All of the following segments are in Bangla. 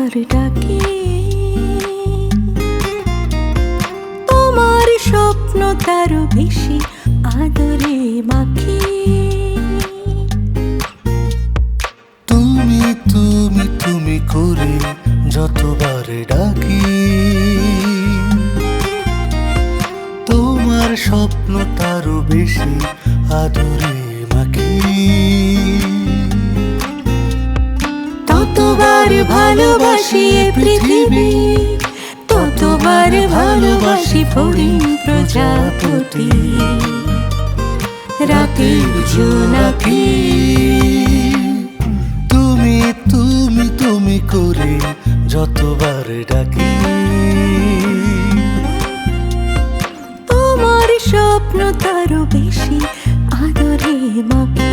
যতবার ডাকি তোমার স্বপ্ন তারও বেশি আদরে মাখি। তুমি তুমি তুমি করে যতবার ডাকি তোমার স্বপ্ন তারও বেশি আদরে মাখি। ততবার ভালোবাসি এ পৃথিবী, ততবার ভালোবাসি ফড়িং প্রজাপতি, রাতের জোনাকি। তুমি তুমি তুমি করে যতবার ডাকি তোমার স্বপ্ন তারও বেশি আদরে মাখি।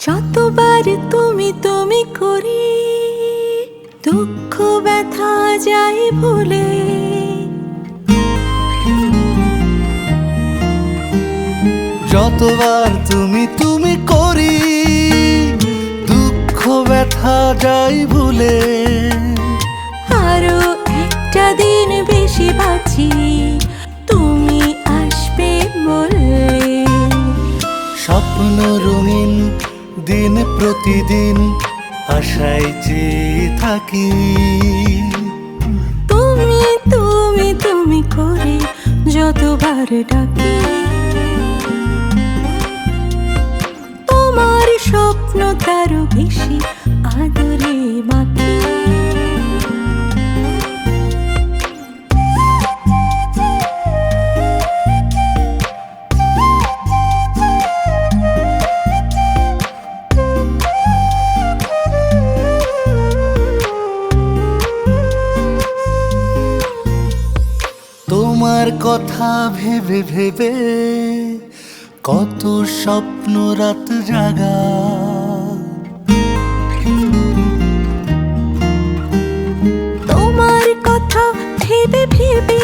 যতবার তুমি তুমি করি দুঃখ ব্যথা যায় ভুলে, যতবার তুমি তুমি করি দুঃখ ব্যথা যাই ভুলে। আরো একটা দিন বেশি বাঁচি তুমি আসবে বললে। স্বপ্ন রঙিন দিন প্রতিদিন আশায় চেয়ে থাকি। তুমি তুমি তুমি করে যতবার ডাকি তোমার স্বপ্ন তারও বেশি আদরে মাখি। তোমার কথা ভেবে ভেবে কত স্বপ্ন রাত জাগা। তোমার কথা ভেবে ভেবে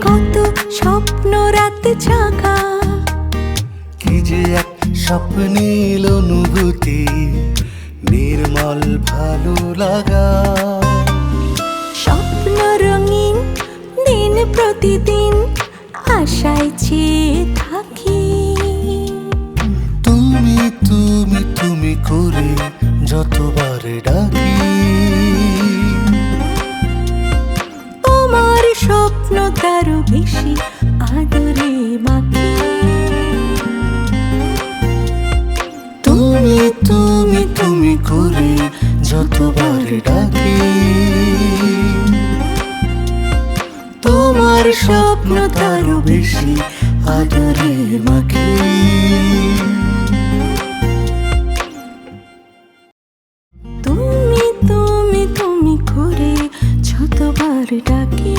কত স্বপ্ন রাত জাগা। কি যে এক স্বপ্নীল অনুভূতি নির্মল ভালো লাগা। স্বপ্ন রঙিন দিন প্রতিদিন আশায় চেয়ে থাকি। তুমি তুমি তুমি করে যতবার ডাকি তোমার স্বপ্ন তারও বেশি আদরে মাখি। তুমি তুমি তুমি করে যতবার ডাকি তোমার স্বপ্ন তারও বেশি আদরে মাখি। তুমি তুমি তুমি করে যতবার ডাকি